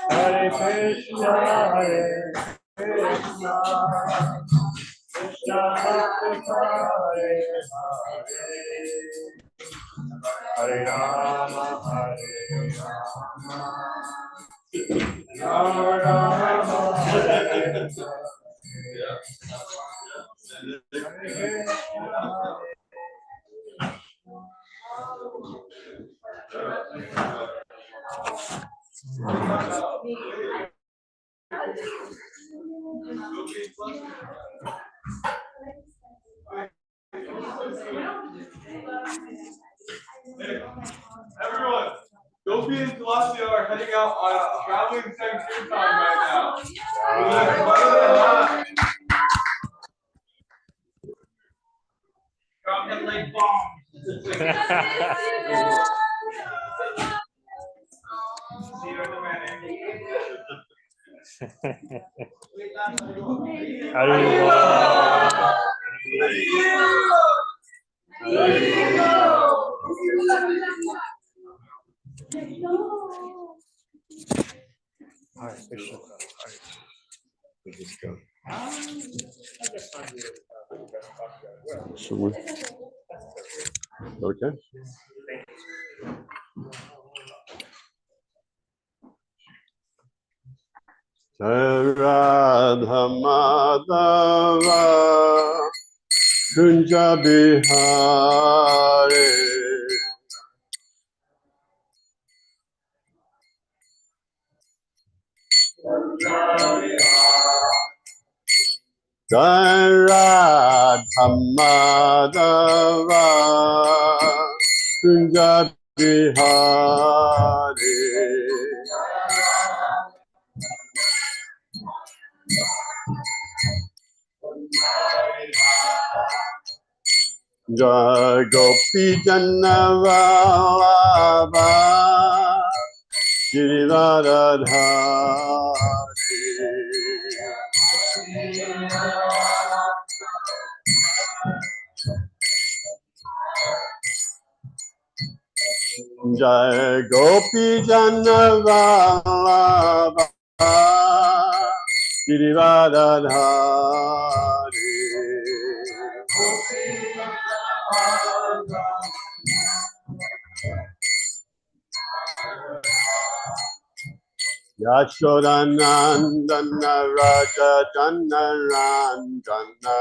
Hare Krishna, Krishna Krishna, Hare Hare Rama, Rama Rama, Hare Everyone, Gopi and Celestia are heading out on a traveling Sankirtan right now. Drop them like bombs. See you in the wedding. Okay. Radha Madhava Kunja Bihari Radha Madhava Kunja Bihari Jai Gopi Jannavalabha Giridharadhari Jai Gopi Jannavalabha Giridharadhari Yashodanandana Raja Janarandana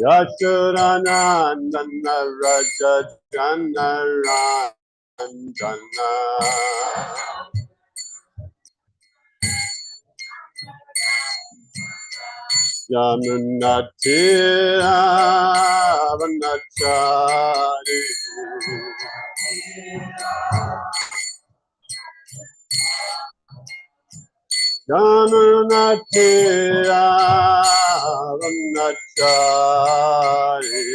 Yashodanandana Raja Janarandana Yamunatira Vanachari Yamunatira Vanachari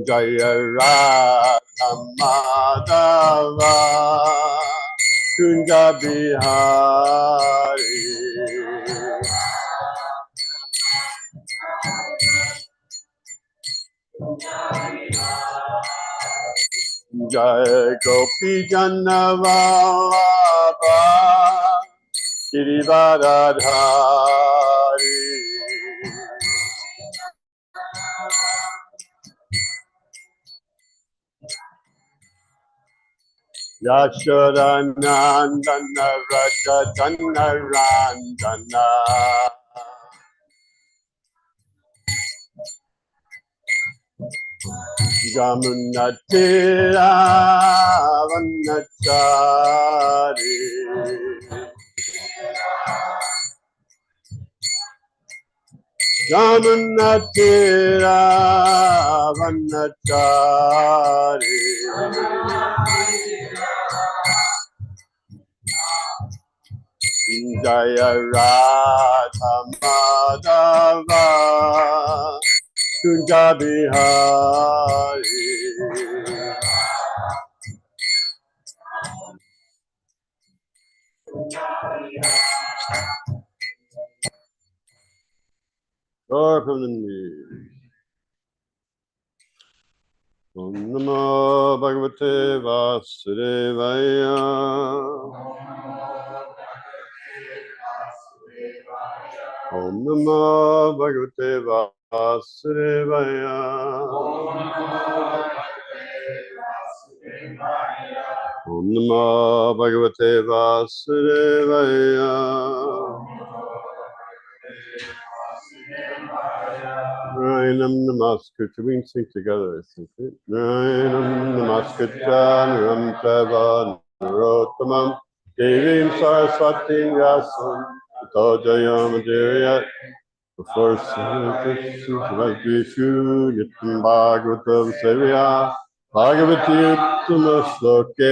Jaya Radha Madhava Kunja Bihari Jai Gopi Jannavalabha Giridharadhari Yashodanandana Raja Janarandana Yamunatira Vanachari Yamunatira Vanachari Jaya Radha Madhava Kunja Bihari Or from the knees. Om Namo Bhagavate Vasudevaya. Om Namo Bhagavate Vasudevaya. Om Namo Bhagavate Vasudevaya. Naranam Namaskritya. We can sing together, I think. Naranam Namaskritya Naram Chaiva Narottamam Devim Saraswati Vyasam Tato Jayam Adhyayat. Before Sivasvishu Nityam Bhagavatam Sevya Bhagavati Uttama Sloke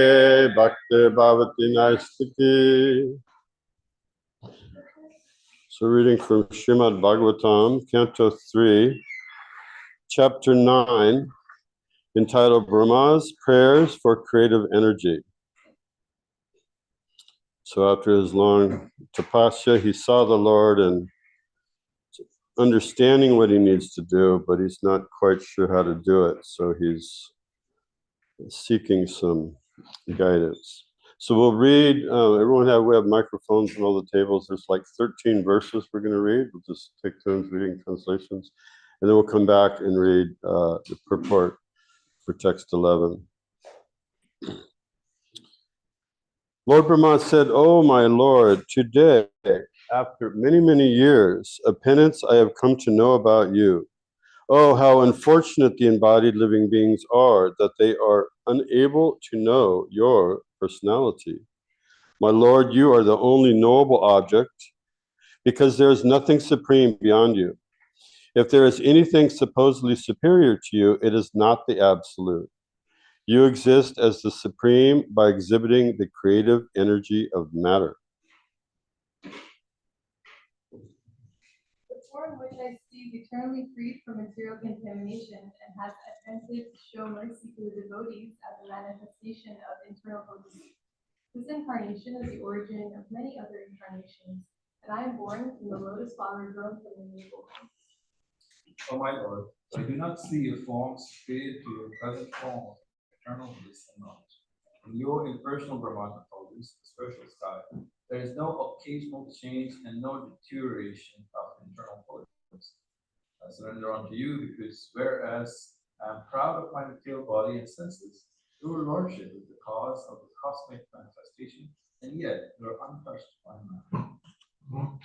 Bhakti Bhavati Naistiti. So reading from Srimad Bhagavatam, Canto 3, Chapter 9, entitled Brahma's Prayers for Creative Energy. So after his long tapasya, he saw the Lord and understanding what he needs to do, but he's not quite sure how to do it. So he's seeking some guidance. So we'll read, we have microphones on all the tables. There's like 13 verses we're going to read. We'll just take turns reading translations. And then we'll come back and read the purport for text 11. Lord Brahma said, "Oh, my Lord, today, after many, many years of penance, I have come to know about you. Oh, how unfortunate the embodied living beings are that they are unable to know your personality. My Lord, you are the only knowable object because there is nothing supreme beyond you. If there is anything supposedly superior to you, it is not the absolute. You exist as the supreme by exhibiting the creative energy of matter." The form which I see eternally freed from material contamination and has attempted to show mercy to the devotees as a manifestation of internal potency. This incarnation is the origin of many other incarnations, and I am born from the lotus flower grown from the navel. O my Lord, I do not see a form superior to your present form of eternal bliss and knowledge. In your impersonal Brahmana this spiritual sky, there is no occasional change and no deterioration of internal qualities. I surrender unto you because whereas I am proud of my material body and senses, your lordship is the cause of the cosmic manifestation, and yet you are untouched by man.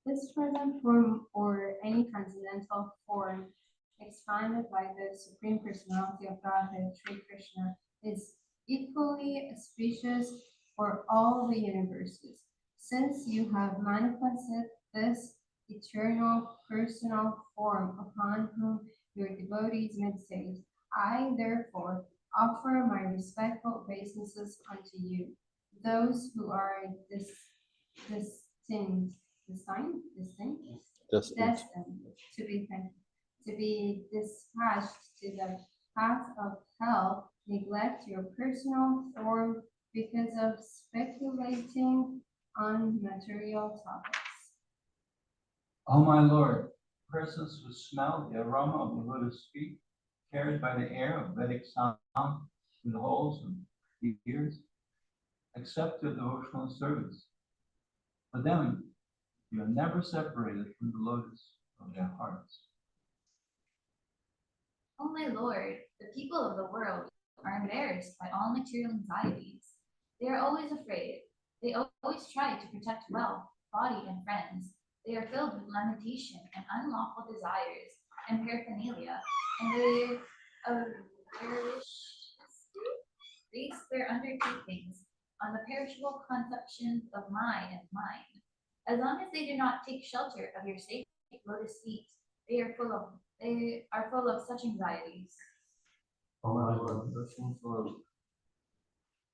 This present form or any transcendental form expanded by the Supreme Personality of Godhead, Sri Krishna, is equally auspicious for all the universes. Since you have manifested this eternal personal form upon whom your devotees meditate, I therefore offer my respectful obeisances unto you. Those who are destined to be dispatched to the path of hell neglect your personal form because of speculating on material topics. O my Lord, persons who smell the aroma of the lotus feet carried by the air of Vedic sound through the holes of the ears, accept their devotional service. For them, you are never separated from the lotus of their hearts. O my Lord, the people of the world are embarrassed by all material anxieties. They are always afraid. They always try to protect wealth, body, and friends. They are filled with lamentation and unlawful desires and paraphernalia, and they base their undertakings on the perishable conceptions of mine and mine. As long as they do not take shelter of your sacred lotus feet, they are full of such anxieties. O my Lord, persons who are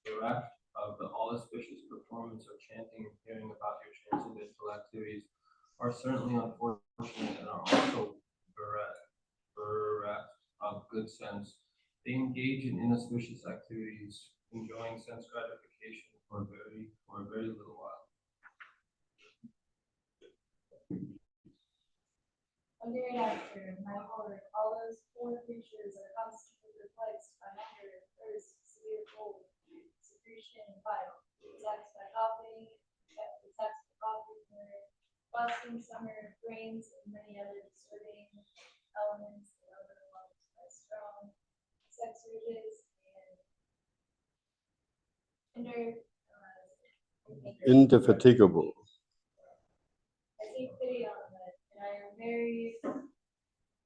bereft of the all auspicious performance of chanting and hearing about your transcendental activities are certainly unfortunate and are also bereft of good sense. They engage in inauspicious activities, enjoying sense gratification for a very little while. One day after, my Lord, all those poor creatures are constantly perplexed by hunger, thirst, severe cold, secretion, and fire, attacks by coughing, busting, summer, rains, and many other disturbing elements that are overwhelmed by strong sex urges and Indefatigable. I take pity on them, and I am very much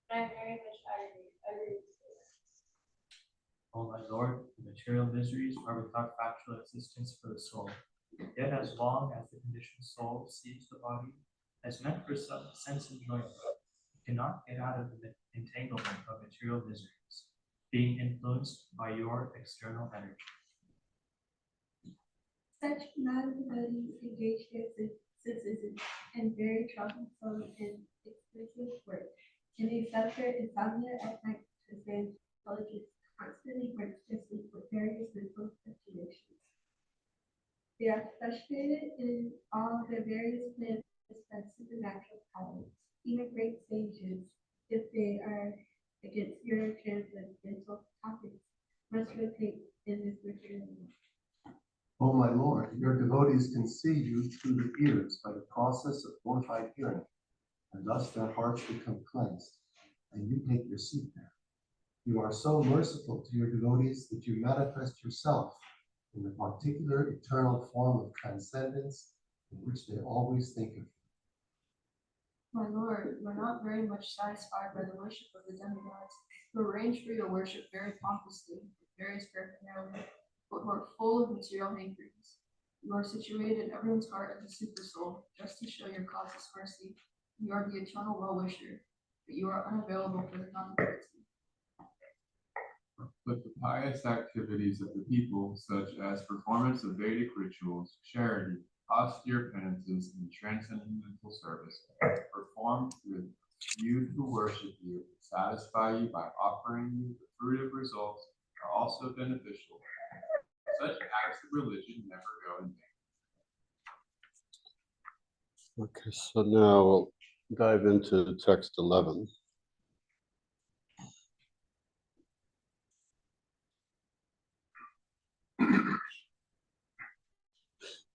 aggravated. O my Lord, the material miseries are without factual existence for the soul. Yet as long as the conditioned soul sees the body as meant for some sense enjoyment, it cannot get out of the entanglement of material miseries, being influenced by your external energy. Such maladies engage their senses in very troublesome and expensive work, and they suffer insomnia at night because their intelligence constantly works to sleep with various mental situations. They are frustrated in all their various plans by supernatural powers. Even great sages, if they are against your transcendental topics, must rotate in this material world. O my Lord, your devotees can see you through the ears by the process of fortified hearing, and thus their hearts become cleansed, and you take your seat there. You are so merciful to your devotees that you manifest yourself in the particular eternal form of transcendence in which they always think of you. My Lord, you are not very much satisfied by the worship of the demigods, who arrange for your worship very pompously, with various paraphernalia, but who are full of material hankerings. You are situated in everyone's heart as a super soul, just to show your causeless mercy. You are the eternal well-wisher, but you are unavailable for the contemplative. But the pious activities of the people, such as performance of Vedic rituals, charity, austere penances, and transcendental service, performed with you who worship you, satisfy you by offering you the fruit of results, are also beneficial. Such acts of religion never go in vain. Okay, so now we'll dive into text 11.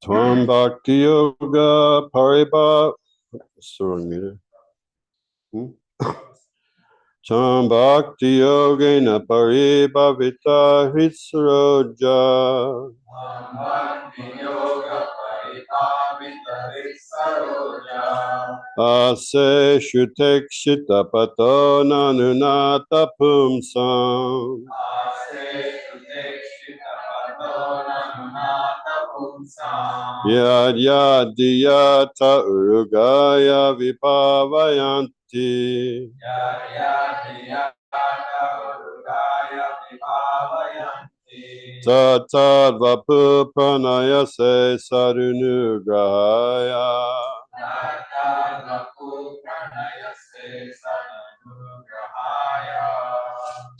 Tvam Bhakti Yoga Paribhav. That's the wrong meter. Tvam Bhakti Yogena Paribhavita Hritsaroja. Ase Shutekshita Pato Nanunata Pumsam. Yad Yadiyata Urugaya Vipavayanti. Tatad Vapu Pranayase Sarunugrahaya.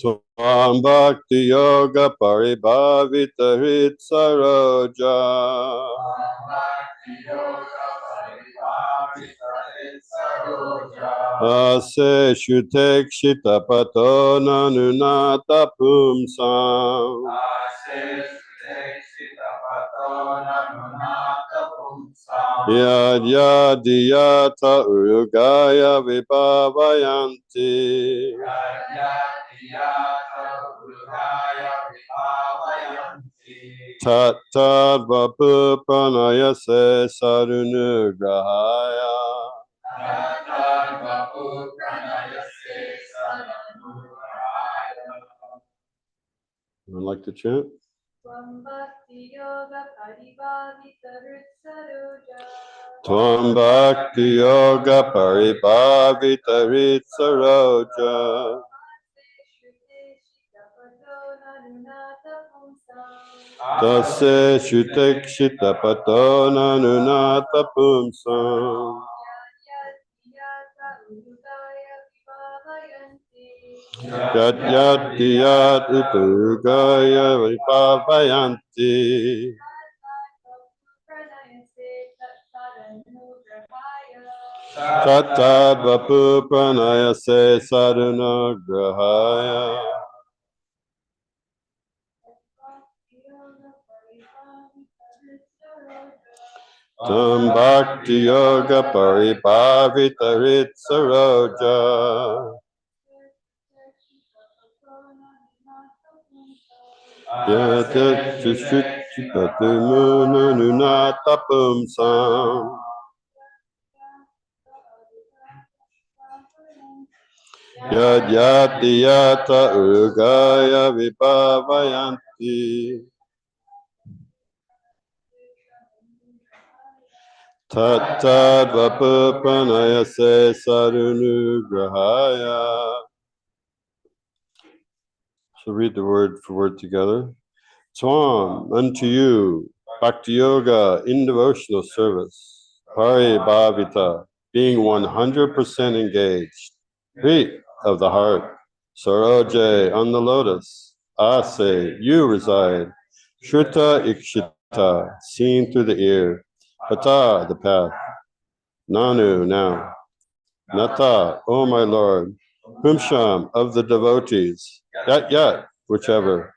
Tvam Bhakti Yoga Paribhavita Hritsaroja. Ase Shutekshita Pato Nanunata Pumsam. Yad Yadiyata Urugaya Vipavayanti. Tat Tad Vapu Pranayase Sarunugrahaya. Would like to chant? Tvam Bhakti Yoga Paribhavita Hritsaroja. Tvam Bhakti Yoga Paribhavita Hritsaroja. Tase Shutekshita Pato Nanunata Pumsam. Yat Yat Diyat Uturgaya Vipavayanti. Tattad vapu pranayase sadhuna grahaya. Tam bhakti yoga paripavitarit saroja. Yata chishchipati mununatapum sam. Yad yati yata urgaya vipavayanti. Tattad vapupanayase sarunugrahaya. So read the word for word together. Swam, unto you, Bhakti Yoga in devotional service. Pari Bhavita, being 100% engaged. Feet of the heart. Saroje, on the lotus. Ase, you reside. Shruta Ikshita, seen through the ear. Pata, the path. Nanu, now. Nata, O my Lord. Pumsham, of the devotees. Yat, whichever.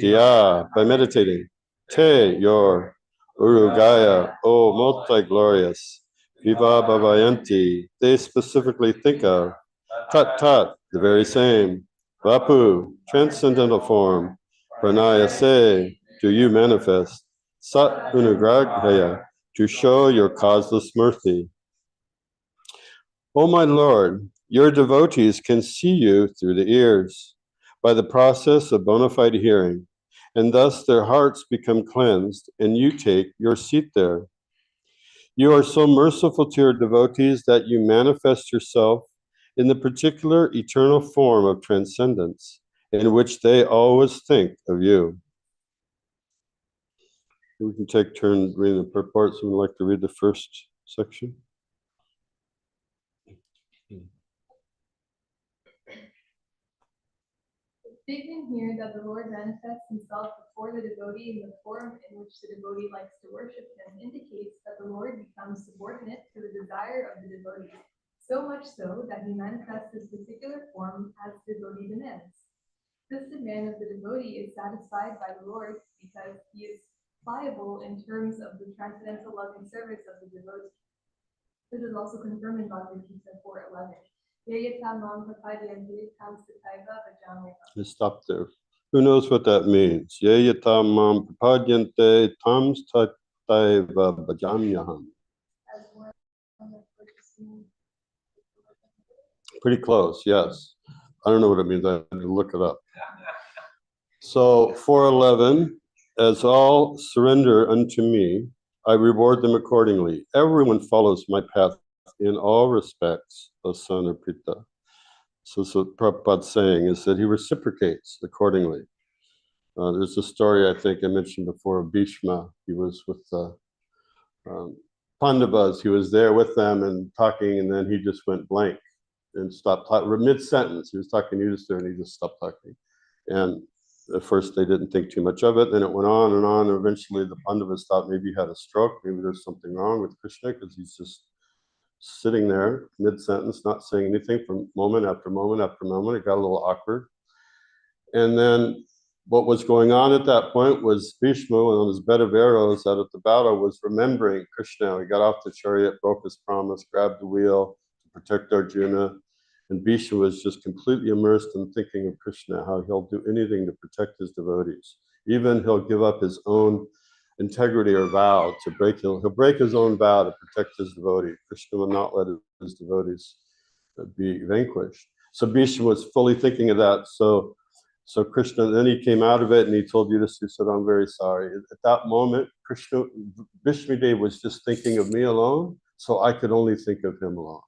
Diya, by meditating. Te, your. Urugaya, O multi-glorious. Viva Bhavayanti, they specifically think of. Tat, the very same. Vapu, transcendental form. Pranaya se, do you manifest. Sat unugraghaya, to show your causeless mercy. O my Lord, your devotees can see you through the ears by the process of bona fide hearing, and thus their hearts become cleansed, and you take your seat there. You are so merciful to your devotees that you manifest yourself in the particular eternal form of transcendence, in which they always think of you. We can take turns reading the purport. Someone would like to read the first section? The statement here that the Lord manifests himself before the devotee in the form in which the devotee likes to worship him indicates that the Lord becomes subordinate to the desire of the devotee, so much so that he manifests his particular form as the devotee demands. This demand of the devotee is satisfied by the Lord because he is pliable in terms of the transcendental loving service of the devotee. This is also confirmed in Bhagavad Gita 4:11. Let's stop there. Who knows what that means? Yeyatam mam prapadyante tam tataiva bhajamyaham. Pretty close, yes. I don't know what it means. I have to look it up. So 4:11, as all surrender unto me, I reward them accordingly. Everyone follows my path in all respects, O son of Pita. So Prabhupada's saying is that he reciprocates accordingly. There's a story I think I mentioned before of Bhishma. He was with the Pandavas. He was there with them and talking, and then he just went blank and stopped talking. Mid-sentence, he was talking to Yudhishthira, and he just stopped talking. And at first they didn't think too much of it. Then it went on, and eventually the Pandavas thought maybe he had a stroke. Maybe there's something wrong with Krishna because he's just sitting there mid-sentence, not saying anything for moment after moment after moment. It got a little awkward. And then what was going on at that point was Bhishma, on his bed of arrows out at the battle, was remembering Krishna. He got off the chariot, broke his promise, grabbed the wheel to protect Arjuna. And Bhishma was just completely immersed in thinking of Krishna, how he'll do anything to protect his devotees. Even he'll give up his own integrity or vow to break. He'll break his own vow to protect his devotee. Krishna will not let his devotees be vanquished. So Bhishma was fully thinking of that. So Krishna, then he came out of it and he told Yudhishthira, he said, I'm very sorry. At that moment, Bhishma Dev was just thinking of me alone, so I could only think of him alone.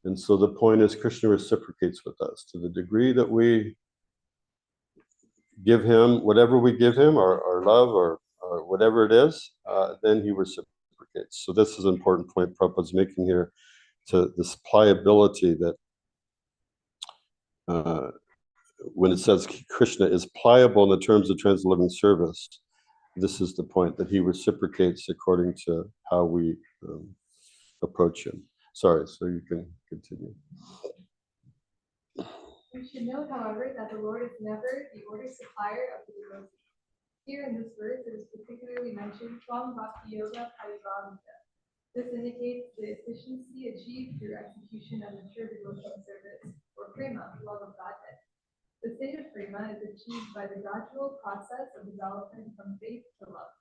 And so the point is, Krishna reciprocates with us to the degree that we give him whatever we give him, our love or whatever it is, then he reciprocates. So this is an important point Prabhupada's making here, to this pliability that when it says Krishna is pliable in the terms of trans-living service, this is the point, that he reciprocates according to how we approach him. Sorry, so you can continue. We should note, however, that the Lord is never the order supplier of the devotee. Here in this verse, it is particularly mentioned Swam Bhakti Yoga Paribhavita. This indicates the efficiency achieved through execution of mature devotional service, or prema, love of Godhead. The state of prema is achieved by the gradual process of development from faith to love.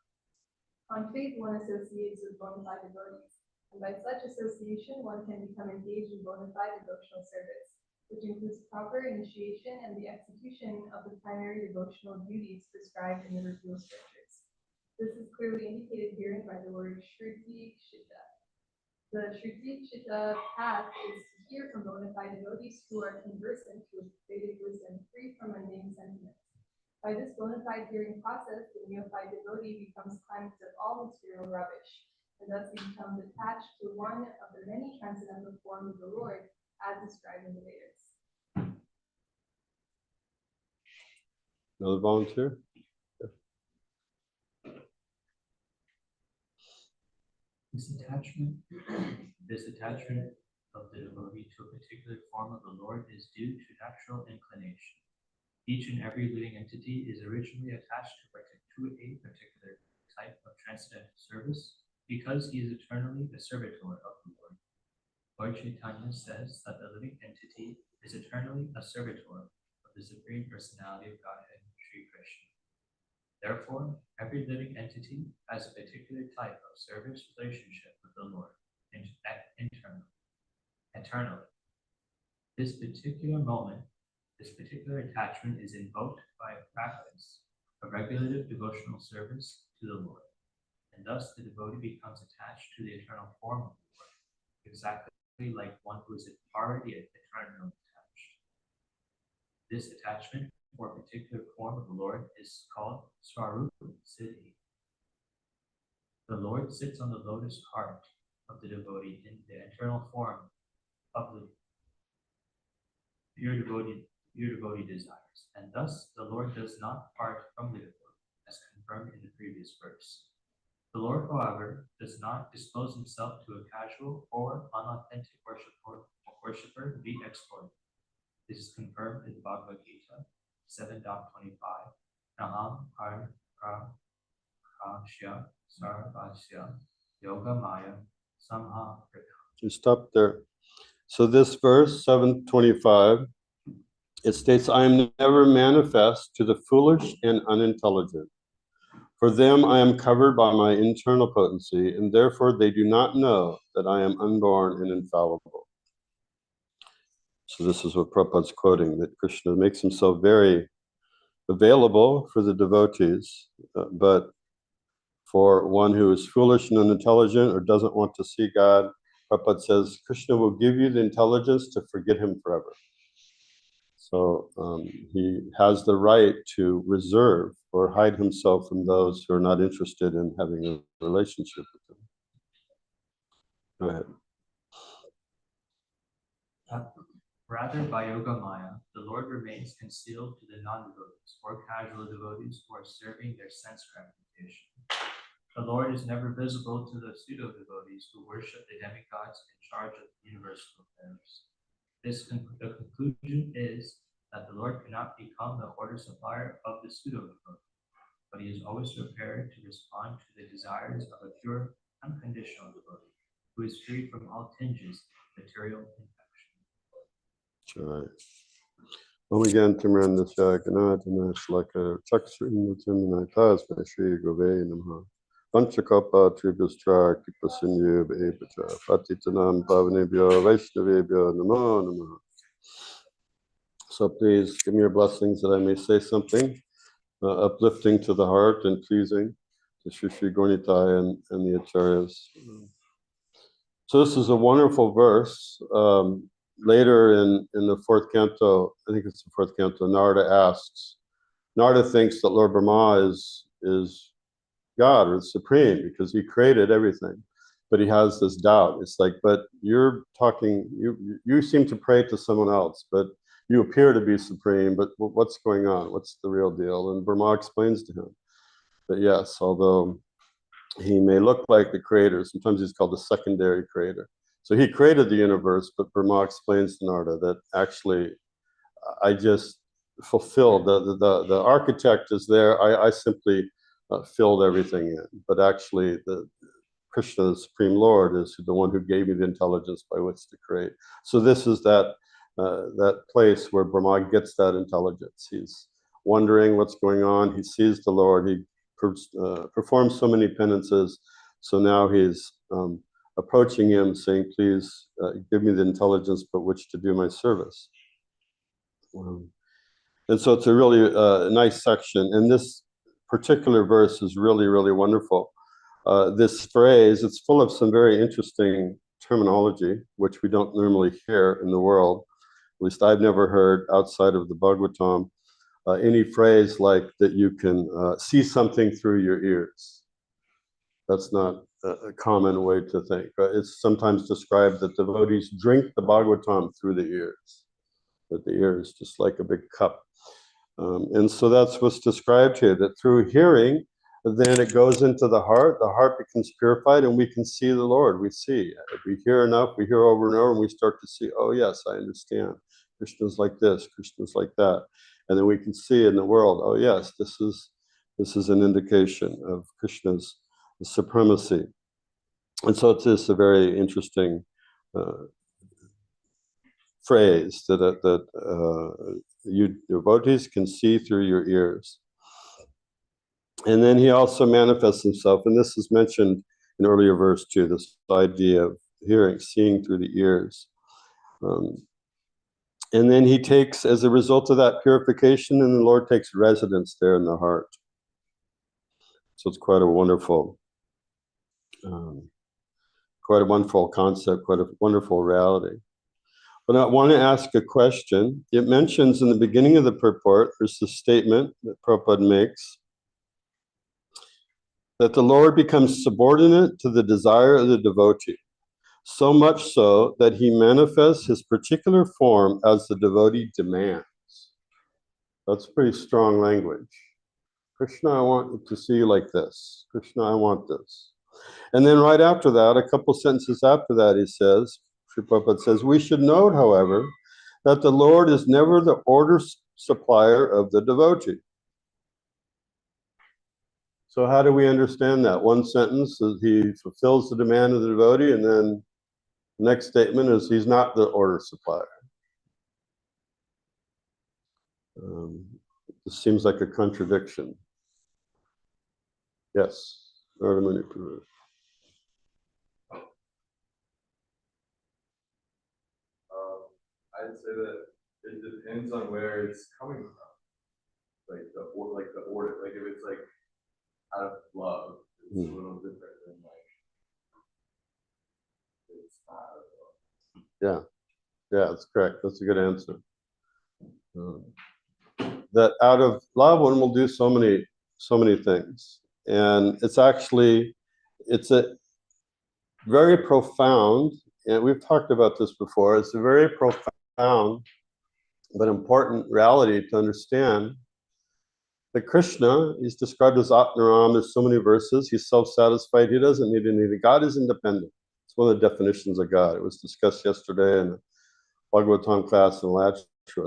On faith, one associates with bona fide devotees, and by such association, one can become engaged in bona fide devotional service, which includes proper initiation and the execution of the primary devotional duties prescribed in the revealed scriptures. This is clearly indicated herein by the word Shruti Chitta. The Shruti Chitta path is to hear from bona fide devotees who are conversant with Vedic wisdom, free from mundane sentiments. By this bona fide hearing process, the neophyte devotee becomes cleansed of all material rubbish, and thus he becomes attached to one of the many transcendental forms of the Lord, as described in the Vedas. Another volunteer? This attachment of the devotee to a particular form of the Lord is due to natural inclination. Each and every living entity is originally attached to a particular type of transcendental service because he is eternally a servitor of the Lord. Lord Chaitanya says that the living entity is eternally a servitor of the Supreme Personality of Godhead, Sri Krishna. Therefore, every living entity has a particular type of service relationship with the Lord, eternally. This particular attachment is invoked by a practice of regulative devotional service to the Lord, and thus the devotee becomes attached to the eternal form of the Lord, exactly like one who is already eternally attached. This attachment for a particular form of the Lord is called Swarupa Siddhi. The Lord sits on the lotus heart of the devotee in the eternal form of the pure devotee desires, and thus the Lord does not part from the devotee, as confirmed in the previous verse. The Lord, however, does not dispose himself to a casual or unauthentic worshipper to be exploited. This is confirmed in Bhagavad Gita 7.25. Naham har prashya sarvasya yoga maya samha prita. Just stop there. So this verse, 725, it states, I am never manifest to the foolish and unintelligent. For them I am covered by my internal potency, and therefore they do not know that I am unborn and infallible. So this is what Prabhupada's quoting, that Krishna makes himself very available for the devotees, but for one who is foolish and unintelligent or doesn't want to see God, Prabhupada says, Krishna will give you the intelligence to forget him forever. So he has the right to reserve or hide himself from those who are not interested in having a relationship with him. Go ahead. Rather, by Yoga Maya, the Lord remains concealed to the non-devotees or casual devotees who are serving their sense gratification. The Lord is never visible to the pseudo-devotees who worship the demigods in charge of universal affairs. The conclusion is that the Lord cannot become the order supplier of the pseudo-devotee, but he is always prepared to respond to the desires of a pure, unconditional devotee who is free from all tinges of material infection. Right. Om again, Timran Nishakanat, and that's like a Chaksrinatimitas by Sri Gove Namaha. Panchakapa Tribhustra Kipasinyu Bepacha Patitanam Pavanebhyo Vaishnavebhyo Namo Namaha. So please give me your blessings that I may say something uplifting to the heart and pleasing to Sri Sri Gornitai and the Acharyas. So this is a wonderful verse. Later in the fourth canto, I think it's the fourth canto, Narada thinks that Lord Brahma is God or supreme because he created everything. But he has this doubt. It's like, but you're talking, you seem to pray to someone else, but you appear to be supreme, but what's going on? What's the real deal? And Brahma explains to him that yes, although he may look like the creator, sometimes he's called the secondary creator. So he created the universe, but Brahma explains to Narada that actually I just fulfilled, the architect is there, I simply filled everything in. But actually Krishna, the Supreme Lord, is the one who gave me the intelligence by which to create. So this is that place where Brahma gets that intelligence. He's wondering what's going on. He sees the Lord. He performs so many penances. So now he's approaching him, saying, "Please give me the intelligence by which to do my service." And so it's a really nice section. And this particular verse is really, really wonderful. This phrase, it's full of some very interesting terminology, which we don't normally hear in the world. At least I've never heard outside of the Bhagavatam, any phrase like that you can see something through your ears. That's not a common way to think. It's sometimes described that devotees drink the Bhagavatam through the ears, that the ear is just like a big cup. And so that's what's described here, that through hearing, then it goes into the heart becomes purified, and we can see the Lord. We see. If we hear enough, we hear over and over, and we start to see, oh yes, I understand. Krishna's like this, Krishna's like that. And then we can see in the world, oh yes, this is an indication of Krishna's supremacy. And so it's just a very interesting phrase that you devotees can see through your ears. And then he also manifests himself, and this is mentioned in earlier verse too, this idea of hearing, seeing through the ears. And then he takes, as a result of that purification, and the Lord takes residence there in the heart. So it's quite a wonderful concept, quite a wonderful reality. But I want to ask a question. It mentions in the beginning of the purport, there's the statement that Prabhupada makes, that the Lord becomes subordinate to the desire of the devotee, so much so that he manifests his particular form as the devotee demands. That's pretty strong language. Krishna, I want to see you like this. Krishna, I want this. And then right after that, a couple sentences after that, he says, Sri Prabhupada says, we should note, however, that the Lord is never the order supplier of the devotee. So how do we understand that? One sentence is he fulfills the demand of the devotee, and then the next statement is he's not the order supplier. This seems like a contradiction. Yes, Radhamani. I'd say that it depends on where it's coming from. Like the order, like if it's like out of love, it's a little different than like it's not out of love. Yeah, that's correct. That's a good answer. That out of love, one will do so many things, and it's a very profound. And we've talked about this before. It's a very profound but important reality to understand. That Krishna is described as Atmaram. There's so many verses. He's self-satisfied. He doesn't need anything. God is independent. It's one of the definitions of God. It was discussed yesterday in the Bhagavatam class in Lachra.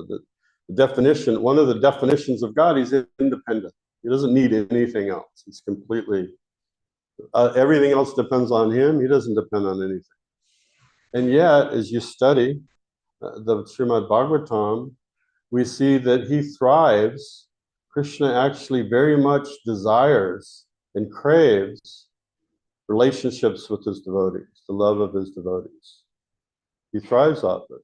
That the definition, one of the definitions of God, he's independent. He doesn't need anything else. He's completely, everything else depends on him. He doesn't depend on anything. And yet, as you study the Srimad Bhagavatam, we see that he thrives. Krishna actually very much desires and craves relationships with his devotees, the love of his devotees. He thrives off it.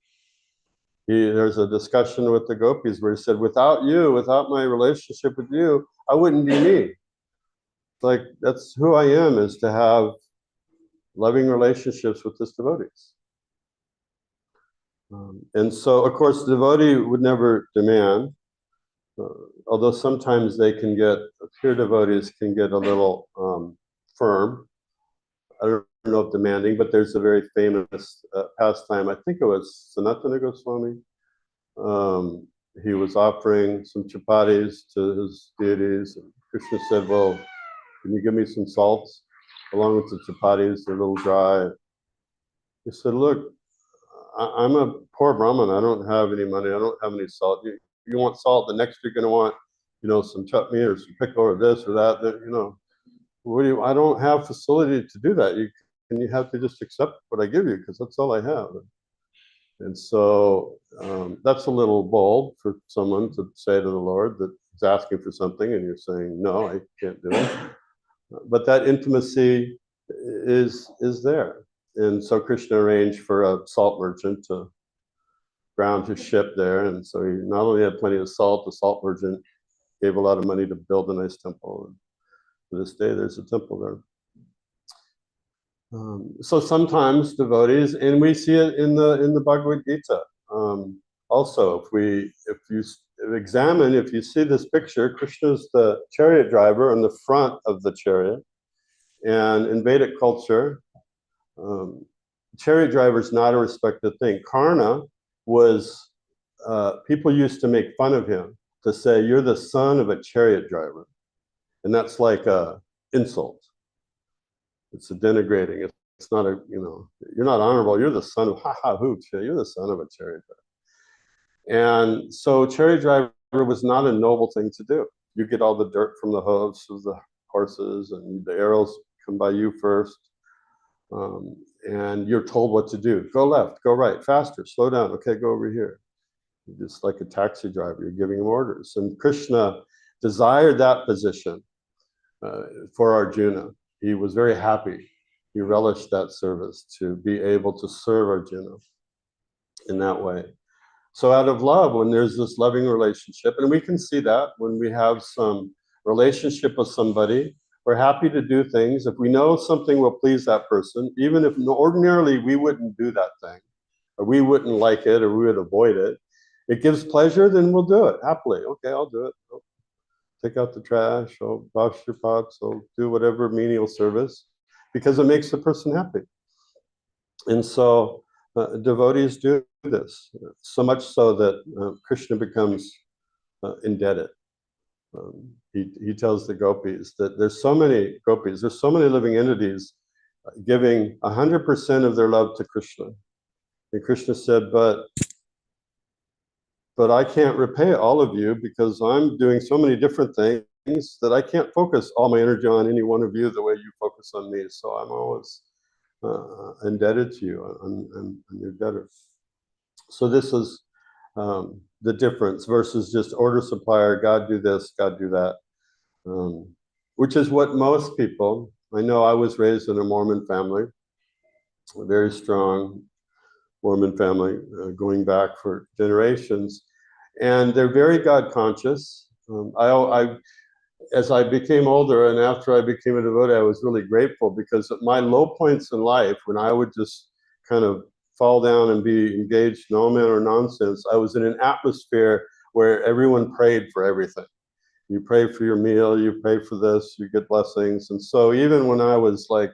There's a discussion with the gopis where he said, without you, without my relationship with you, I wouldn't be me. It's like, that's who I am, is to have loving relationships with his devotees. And so, of course, the devotee would never demand, although sometimes they can get, pure devotees can get a little firm. I don't know if demanding, but there's a very famous pastime. I think it was Sanatana Goswami. He was offering some chapatis to his deities. And Krishna said, well, can you give me some salt along with the chapatis? They're a little dry. He said, look, I'm a poor Brahmin. I don't have any money. I don't have any salt. You want salt, the next you're going to want, some chutney or some pickle or this or that. I don't have facility to do that. You have to just accept what I give you because that's all I have. And so that's a little bold for someone to say to the Lord that he's asking for something and you're saying, no, I can't do it. But that intimacy is there. And so Krishna arranged for a salt merchant to ground his ship there. And so he not only had plenty of salt, the salt merchant gave a lot of money to build a nice temple. And to this day, there's a temple there. So sometimes devotees, and we see it in the Bhagavad Gita. Also, if you examine, if you see this picture, Krishna's the chariot driver on the front of the chariot. And in Vedic culture, chariot driver is not a respected thing. Karna was, people used to make fun of him to say, you're the son of a chariot driver. And that's like a insult. It's a denigrating. It's not you're not honorable. You're the son of hooch. You're the son of a chariot driver. And so chariot driver was not a noble thing to do. You get all the dirt from the hooves of the horses and the arrows come by you first. And you're told what to do. Go left, go right, faster, slow down. Okay, go over here. You're just like a taxi driver. You're giving him orders. And Krishna desired that position for Arjuna. He was very happy. He relished that service to be able to serve Arjuna in that way. So out of love, when there's this loving relationship, and we can see that when we have some relationship with somebody, we're happy to do things. If we know something will please that person, even if ordinarily we wouldn't do that thing, or we wouldn't like it, or we would avoid it, it gives pleasure, then we'll do it happily. Okay, I'll do it. I'll take out the trash, I'll wash your pots, I'll do whatever menial service, because it makes the person happy. And so devotees do this, so much so that Krishna becomes indebted. He tells the gopis that there's so many gopis, there's so many living entities giving 100% of their love to Krishna. And Krishna said, but I can't repay all of you because I'm doing so many different things that I can't focus all my energy on any one of you the way you focus on me. So I'm always indebted to you, and your debtor. So this is the difference versus just order supplier, God do this, God do that, which is what most people, I know I was raised in a Mormon family, a very strong Mormon family going back for generations, and they're very God conscious. As I became older and after I became a devotee, I was really grateful because at my low points in life, when I would just kind of fall down and be engaged in all manner of nonsense, I was in an atmosphere where everyone prayed for everything. You pray for your meal, you pray for this, you get blessings. And so even when I was like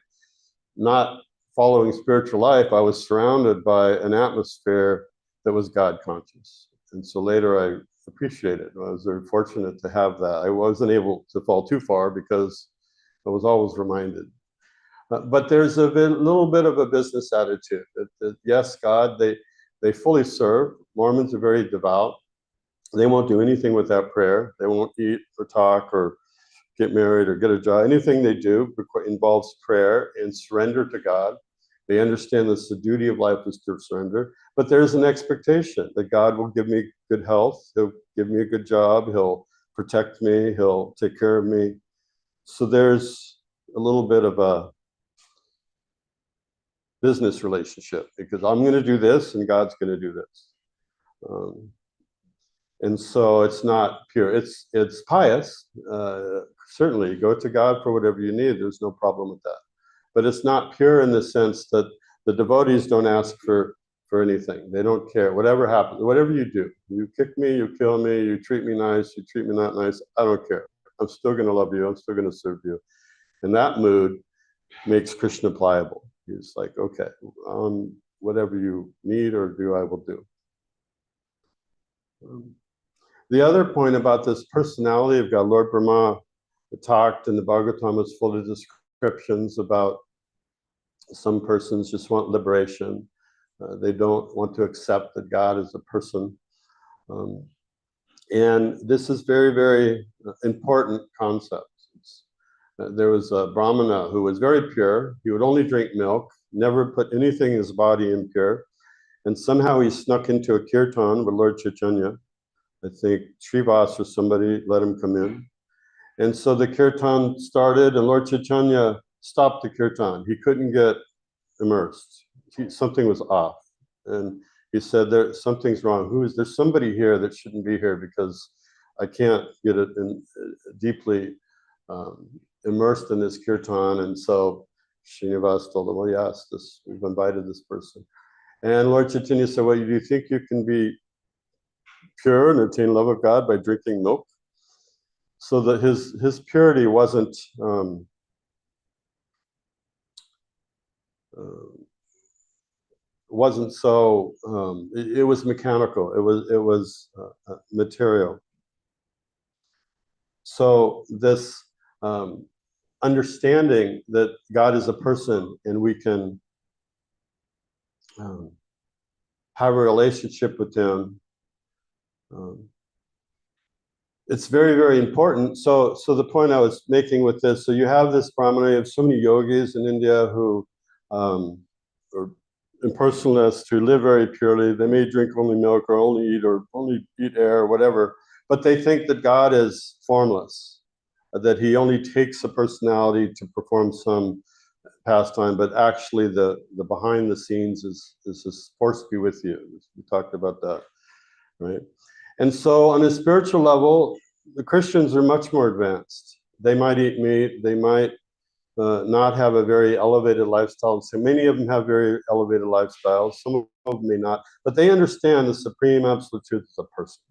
not following spiritual life, I was surrounded by an atmosphere that was God conscious. And so later I appreciated. I was very fortunate to have that. I wasn't able to fall too far because I was always reminded. But there's a little bit of a business attitude. That yes, God, they fully serve. Mormons are very devout. They won't do anything without prayer. They won't eat or talk or get married or get a job. Anything they do involves prayer and surrender to God. They understand that the duty of life is to surrender, but there's an expectation that God will give me good health. He'll give me a good job. He'll protect me. He'll take care of me. So there's a little bit of a business relationship because I'm going to do this and God's going to do this. And so it's not pure. It's pious. Certainly, go to God for whatever you need. There's no problem with that. But it's not pure in the sense that the devotees don't ask for anything. They don't care. Whatever happens, whatever you do, you kick me, you kill me, you treat me nice, you treat me not nice, I don't care. I'm still going to love you. I'm still going to serve you. And that mood makes Krishna pliable. He's like, okay, whatever you need or do, I will do. The other point about this personality of God, Lord Brahma talked, and the Bhagavatam is full of descriptions about some persons just want liberation. They don't want to accept that God is a person. And this is very, very important concept. There was a Brahmana who was very pure. He would only drink milk, never put anything in his body impure. And somehow he snuck into a kirtan with Lord Chaitanya. I think Srivas or somebody let him come in. And so the kirtan started, and Lord Chaitanya stopped the kirtan. He couldn't get immersed. Something was off. And he said, something's wrong. There's somebody here that shouldn't be here, because I can't get it deeply immersed in this kirtan. And so Srinivas told him, well, yes, we've invited this person. And Lord Chaitanya said, well, do you think you can be pure and attain love of God by drinking milk? So that his purity wasn't so, it was mechanical, it was material. So this understanding that God is a person and we can have a relationship with him, it's very, very important. So the point I was making with this, so you have this Brahmana, you have so many yogis in India who are impersonalists, who live very purely. They may drink only milk or only eat air or whatever, but they think that God is formless, that he only takes a personality to perform some pastime, but actually the behind the scenes is this force be with you. We talked about that, right? And so on a spiritual level, the Christians are much more advanced. They might eat meat, they might not have a very elevated lifestyle. So many of them have very elevated lifestyles, some of them may not, but they understand the supreme absolute truth is a person.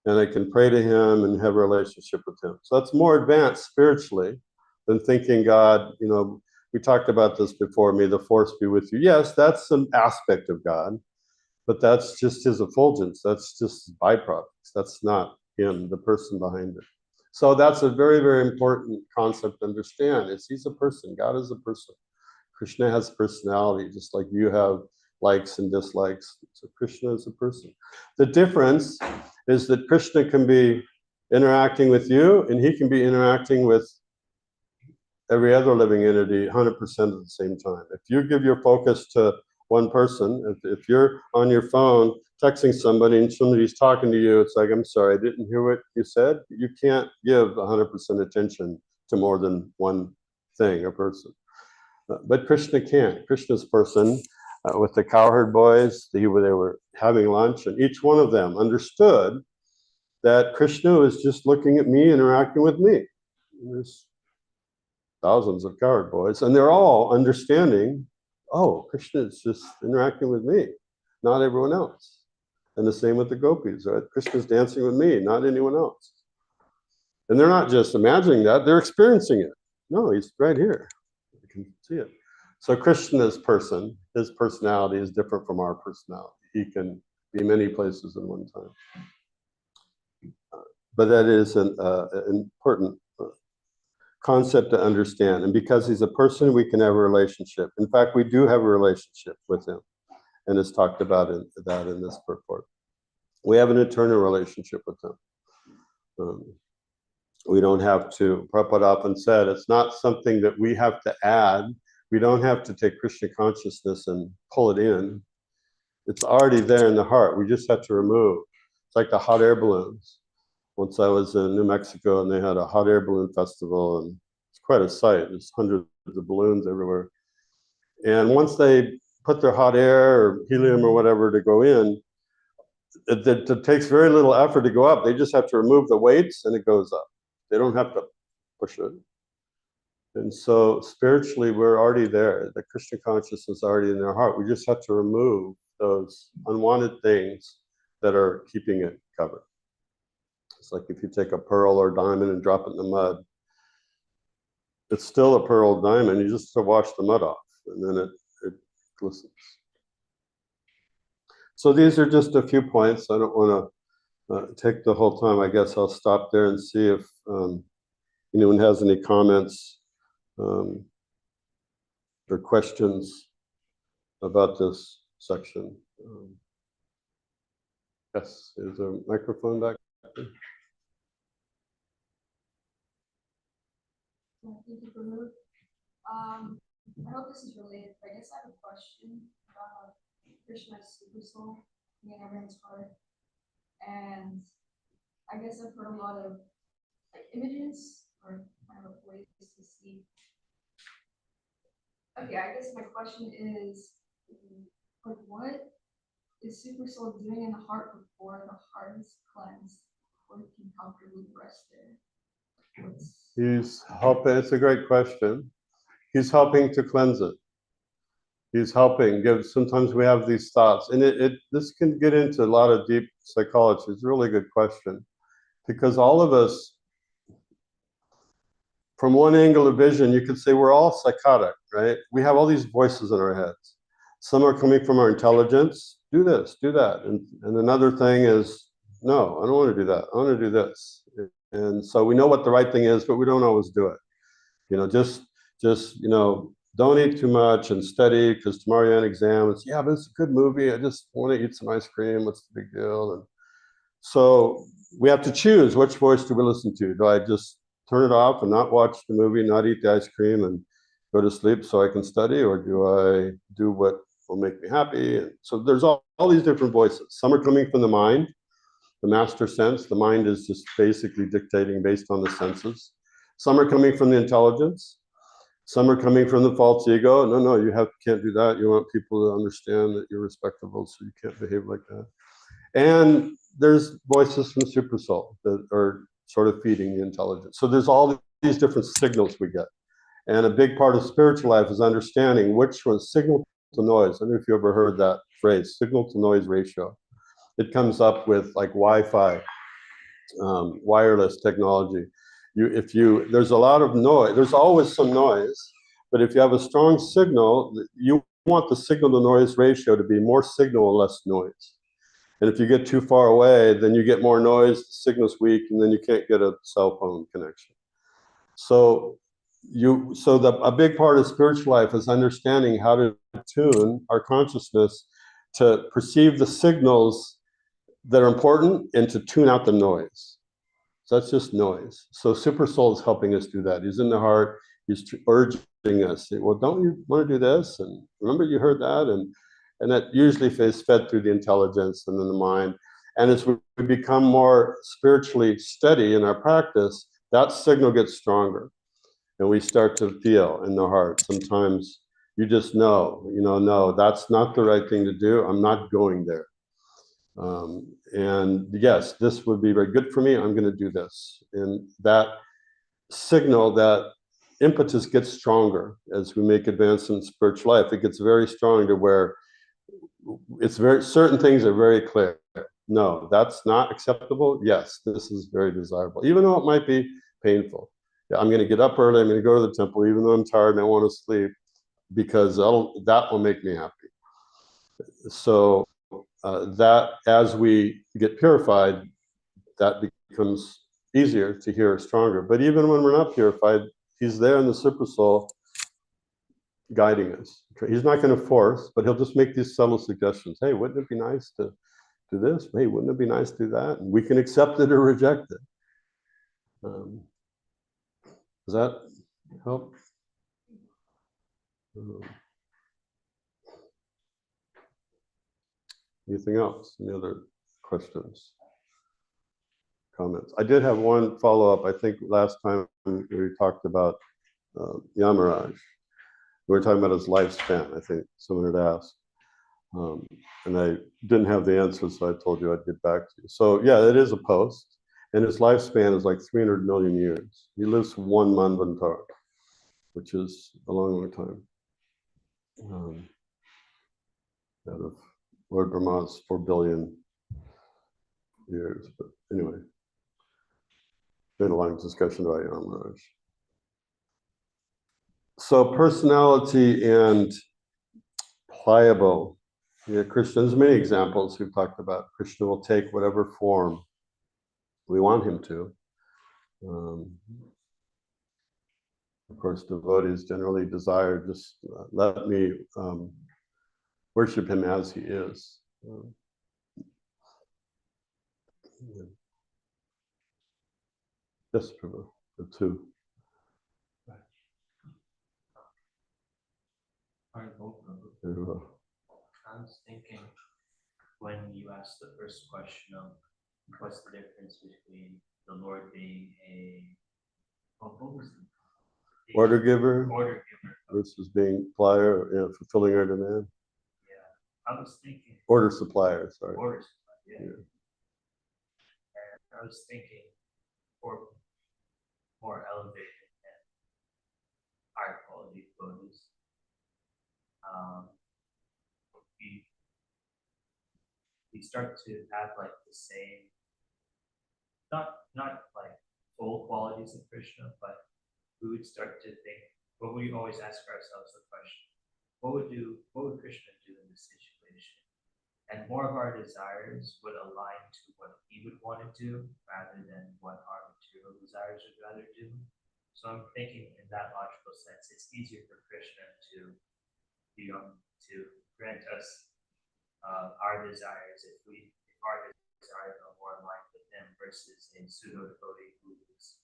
And they can pray to him and have a relationship with him. So that's more advanced spiritually than thinking God, we talked about this before, may the force be with you. Yes, that's an aspect of God, but that's just his effulgence. That's just his byproducts. That's not him, the person behind it. So that's a very, very important concept to understand. He's a person. God is a person. Krishna has personality, just like you have likes and dislikes. So Krishna is a person. The difference is that Krishna can be interacting with you, and he can be interacting with every other living entity 100% at the same time. If you give your focus to one person, if you're on your phone texting somebody and somebody's talking to you, it's like, I'm sorry, I didn't hear what you said. You can't give 100% attention to more than one thing or person. But Krishna can't. Krishna's person, with the cowherd boys, they were having lunch, and each one of them understood that Krishna was just looking at me, interacting with me. And there's thousands of cowherd boys, and they're all understanding, oh, Krishna is just interacting with me, not everyone else. And the same with the gopis, right? Krishna's dancing with me, not anyone else. And they're not just imagining that, they're experiencing it. No, he's right here. You can see it. So Krishna's person, his personality is different from our personality. He can be many places at one time. But that is an important concept to understand. And because he's a person, we can have a relationship. In fact, we do have a relationship with him. And it's talked about in this purport. We have an eternal relationship with him. We don't have to, Prabhupada often said, it's not something that we have to add. We don't have to take Krishna consciousness and pull it in. It's already there in the heart. We just have to remove. It's like the hot air balloons. Once I was in New Mexico and they had a hot air balloon festival, and it's quite a sight. There's hundreds of balloons everywhere. And once they put their hot air or helium or whatever to go in, it takes very little effort to go up. They just have to remove the weights and it goes up. They don't have to push it. And so spiritually, we're already there. The Krishna consciousness is already in their heart. We just have to remove those unwanted things that are keeping it covered. It's like if you take a pearl or diamond and drop it in the mud, it's still a pearl diamond. You just have to wash the mud off, and then it glistens. So these are just a few points. I don't want to take the whole time. I guess I'll stop there and see if anyone has any comments or questions about this section. Yes, is there a microphone back there? Thank you for moving. I hope this is related, but I guess I have a question about Krishna's super soul being in everyone's heart. And I guess I've heard a lot of like images or kind of ways to see. Okay, I guess my question is, like, what is super soul doing in the heart before the heart is cleansed, before it can comfortably rest there? He's helping. It's a great question. He's helping to cleanse it. He's helping. Sometimes we have these thoughts, and this can get into a lot of deep psychology. It's a really good question, because all of us, from one angle of vision, you could say we're all psychotic, right? We have all these voices in our heads. Some are coming from our intelligence. Do this, do that, and another thing is, no, I don't want to do that. I want to do this. And so we know what the right thing is, but we don't always do it. Just don't eat too much and study, because tomorrow you have an exam. It's, yeah, but it's a good movie. I just want to eat some ice cream. What's the big deal? And so we have to choose, which voice do we listen to? Do I just turn it off and not watch the movie, not eat the ice cream, and go to sleep so I can study? Or do I do what will make me happy? And so there's all these different voices. Some are coming from the mind, the master sense. The mind is just basically dictating based on the senses. Some are coming from the intelligence. Some are coming from the false ego. No, you can't do that. You want people to understand that you're respectable, so you can't behave like that. And there's voices from super soul that are sort of feeding the intelligence. So there's all these different signals we get. And a big part of spiritual life is understanding which one, signal to noise. I don't know if you ever heard that phrase, signal to noise ratio. It comes up with like Wi-Fi, wireless technology. There's a lot of noise, there's always some noise, but if you have a strong signal, you want the signal to noise ratio to be more signal and less noise. And if you get too far away, then you get more noise, the signal's weak, and then you can't get a cell phone connection. So a big part of spiritual life is understanding how to tune our consciousness to perceive the signals that are important and to tune out the noise. So that's just noise. So Super Soul is helping us do that. He's in the heart. He's urging us. Well, don't you want to do this? And remember, you heard that, and that usually is fed through the intelligence and then the mind. And as we become more spiritually steady in our practice, that signal gets stronger, and we start to feel in the heart. Sometimes you just know, no, that's not the right thing to do. I'm not going there. And yes, this would be very good for me. I'm going to do this. And that signal, that impetus gets stronger as we make advances in spiritual life. It gets very strong to where certain things are very clear. No, that's not acceptable. Yes, this is very desirable, even though it might be painful. Yeah, I'm going to get up early. I'm going to go to the temple, even though I'm tired and I want to sleep, because that will make me happy. So that as we get purified, that becomes easier to hear, stronger. But even when we're not purified, he's there in the super soul guiding us. He's not going to force, but he'll just make these subtle suggestions. Hey, wouldn't it be nice to do this? Hey, wouldn't it be nice to do that? And we can accept it or reject it. Does that help? Anything else? Any other questions? Comments? I did have one follow-up. I think last time we talked about Yamaraj. We were talking about his lifespan. I think someone had asked. And I didn't have the answer, so I told you I'd get back to you. So yeah, it is a post. And his lifespan is like 300 million years. He lives for one manvantar, which is a long, long time. Out of Lord Brahma's 4 billion years. But anyway, we had a long discussion about Yamaraj. So personality and pliable. Yeah, Krishna, there's many examples we've talked about. Krishna will take whatever form we want him to. Of course, devotees generally desire just let me worship him as he is. Yes, Prabhu, the two. Alright, both of them. Very well. I was thinking when you asked the first question of what's the difference between the Lord being what was the Order giver order giver? versus being supplier, fulfilling our demand. Yeah, I was thinking Order supplier, sorry. order supply, yeah. Yeah. And I was thinking for more elevated and higher quality devotees. We we start to have like the same, not like full qualities of Krishna, but we would start to think, but we always ask ourselves the question, what would Krishna do in this situation? And more of our desires would align to what he would want to do rather than what our material desires would rather do. So I'm thinking in that logical sense, it's easier for Krishna to to grant us our desires if our desires are more aligned with him versus a pseudo devotee who is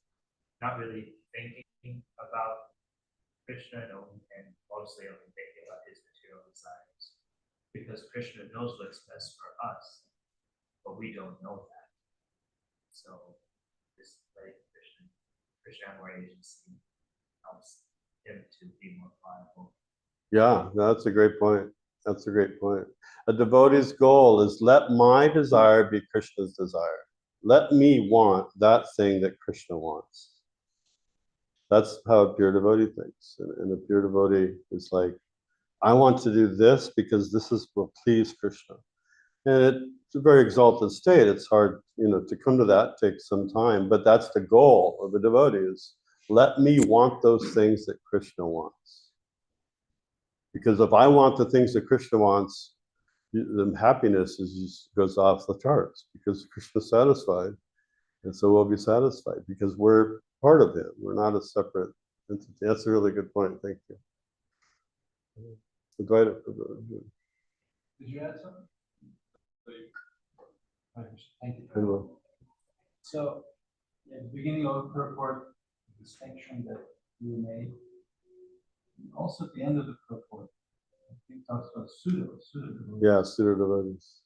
not really thinking about Krishna and mostly only thinking about his material desires. Because Krishna knows what's best for us, but we don't know that. So this letting Krishna have more agency helps him to be more pliable. Yeah, that's a great point. That's a great point. A devotee's goal is let my desire be Krishna's desire. Let me want that thing that Krishna wants. That's how a pure devotee thinks. And a pure devotee is like, I want to do this because this will please Krishna. And it's a very exalted state. It's hard, to come to that, takes some time, but that's the goal of a devotee is let me want those things that Krishna wants. Because if I want the things that Krishna wants, the happiness just goes off the charts because Krishna's satisfied. And so we'll be satisfied because we're part of him. We're not a separate entity. That's a really good point. Thank you. Invite it. Did you add something? Thank you. Hello. So, at the beginning of the report, the distinction that you made, and also at the end of the report, I think talks about pseudo. Yeah, pseudo devotees.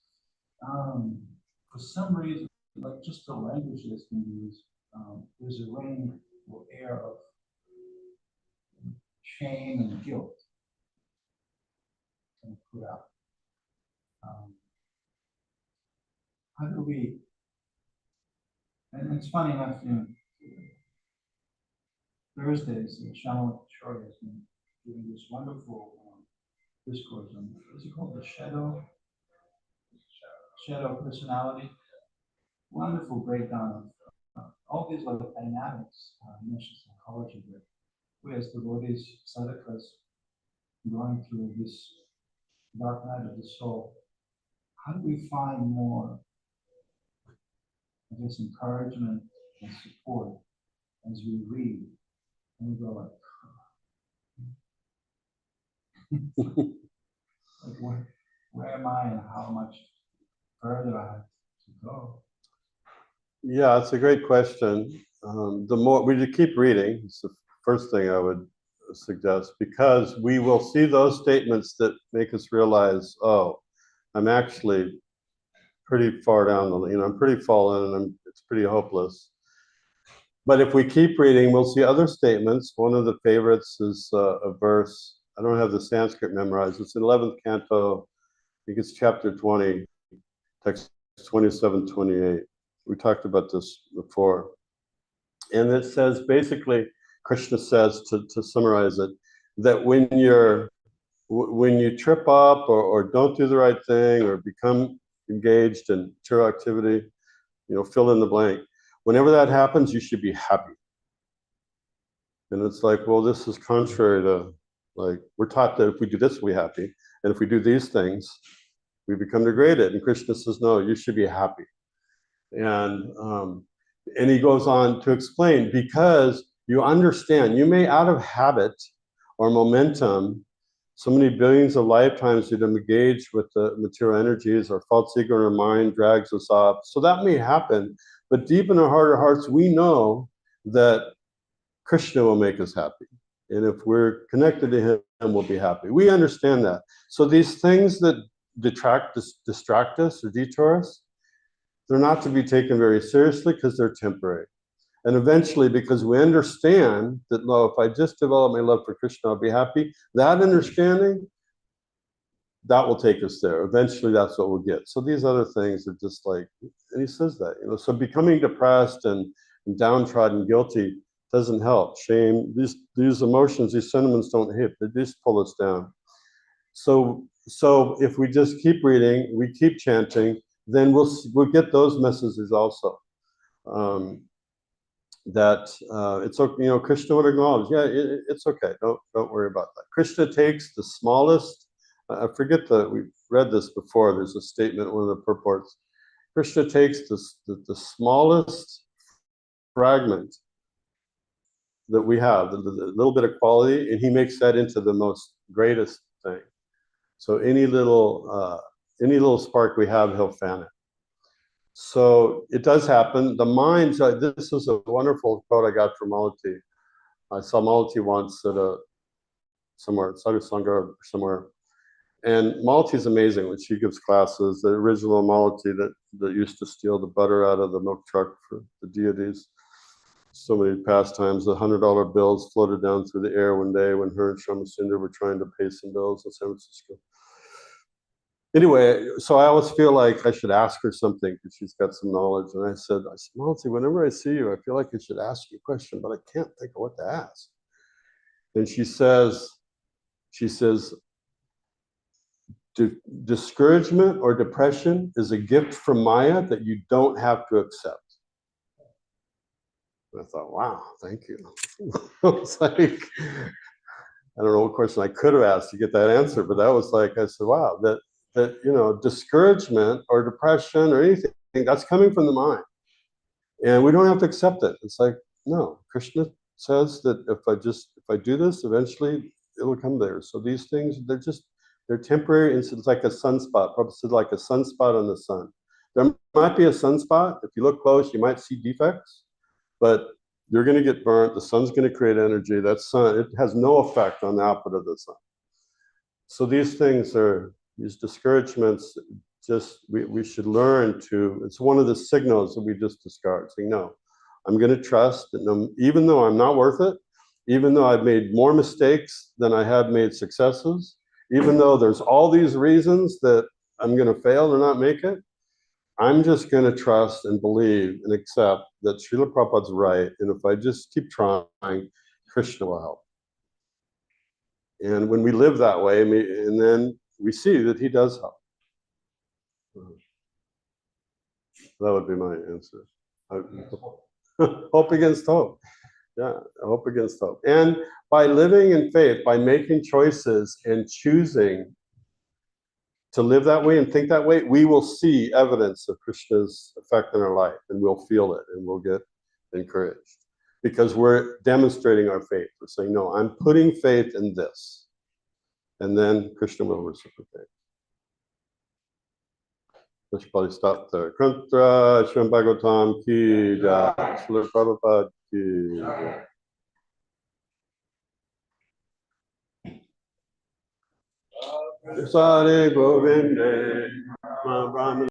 For some reason, like just the language that's been used, there's a ring or air of shame and guilt and put out. How do we? And it's funny enough, Thursdays, Shyama Chari has been doing this wonderful discourse on, what's it called, the shadow personality. Wonderful breakdown of all these like dynamics, you mentioned psychology, but we as devotees, sadhakas, going through this dark night of the soul, how do we find more, I guess, encouragement and support as we read and we go like where am I and how much further I have to go? Yeah, it's a great question. The more we keep reading, it's the first thing I would suggest, because we will see those statements that make us realize, oh, I'm actually pretty far down the, I'm pretty fallen and it's pretty hopeless. But if we keep reading, we'll see other statements. One of the favorites is a verse. I don't have the Sanskrit memorized. It's in 11th canto. I think it's chapter 20, text 27, 28. We talked about this before. And it says, basically, Krishna says, to summarize it, that when you trip up or don't do the right thing or become engaged in material activity, fill in the blank. Whenever that happens, you should be happy. And it's like, well, this is contrary to, like, we're taught that if we do this, we're happy. And if we do these things, we become degraded. And Krishna says, no, you should be happy. And he goes on to explain, because you understand, you may out of habit or momentum so many billions of lifetimes we've engaged with the material energies, our false ego in our mind drags us up. So that may happen, but deep in our heart of hearts, we know that Krishna will make us happy. And if we're connected to him, we'll be happy. We understand that. So these things that distract us or detour us, they're not to be taken very seriously because they're temporary. And eventually, because we understand that, no, if I just develop my love for Krishna, I'll be happy, that understanding, that will take us there. Eventually, that's what we'll get. So these other things are just like, and he says that, so becoming depressed and downtrodden, guilty doesn't help. Shame, these emotions, these sentiments don't hit, they just pull us down. So if we just keep reading, we keep chanting, then we'll get those messages also. That it's okay, Krishna would acknowledge, yeah, it's okay, don't worry about that. Krishna takes the smallest, I forget that we've read this before, there's a statement, one of the purports. Krishna takes the smallest fragment that we have, the little bit of quality, and he makes that into the most greatest thing. So any little spark we have, he'll fan it. So it does happen. The mind, this is a wonderful quote I got from Malati. I saw Malati once at somewhere, Sadhu Sangha or somewhere. And Malati's amazing when she gives classes. The original Malati that used to steal the butter out of the milk truck for the deities. So many pastimes. The $100 bills floated down through the air one day when her and Shamasundar were trying to pay some bills in San Francisco. Anyway, so I always feel like I should ask her something because she's got some knowledge. And I said, Malati, whenever I see you, I feel like I should ask you a question, but I can't think of what to ask. And she says, discouragement or depression is a gift from Maya that you don't have to accept. And I thought, wow, thank you. It's like, I don't know what question I could have asked to get that answer, but that was like, I said, wow, that discouragement or depression or anything, that's coming from the mind. And we don't have to accept it. It's like, no, Krishna says that if I do this, eventually it'll come there. So these things, they're temporary. It's like a sunspot. Prabhupada said, like a sunspot on the sun. There might be a sunspot. If you look close, you might see defects, but you're going to get burnt. The sun's going to create energy. That sun, it has no effect on the output of the sun. So these things these discouragements, we should learn to, it's one of the signals that we just discard, saying, no, I'm going to trust that even though I'm not worth it, even though I've made more mistakes than I have made successes, even though there's all these reasons that I'm going to fail or not make it, I'm just going to trust and believe and accept that Srila Prabhupada's right, and if I just keep trying, Krishna will help. And when we live that way, and then we see that he does help. That would be my answer. Hope against hope. Yeah, hope against hope. And by living in faith, by making choices and choosing to live that way and think that way, we will see evidence of Krishna's effect in our life, and we'll feel it, and we'll get encouraged. Because we're demonstrating our faith. We're saying, no, I'm putting faith in this. And then Krishna will reciprocate. Let's probably stop there. Krantra Shrim Bhagavatam ki jai. Srila Prabhupada ki jai. Sare Govinde, Brahman.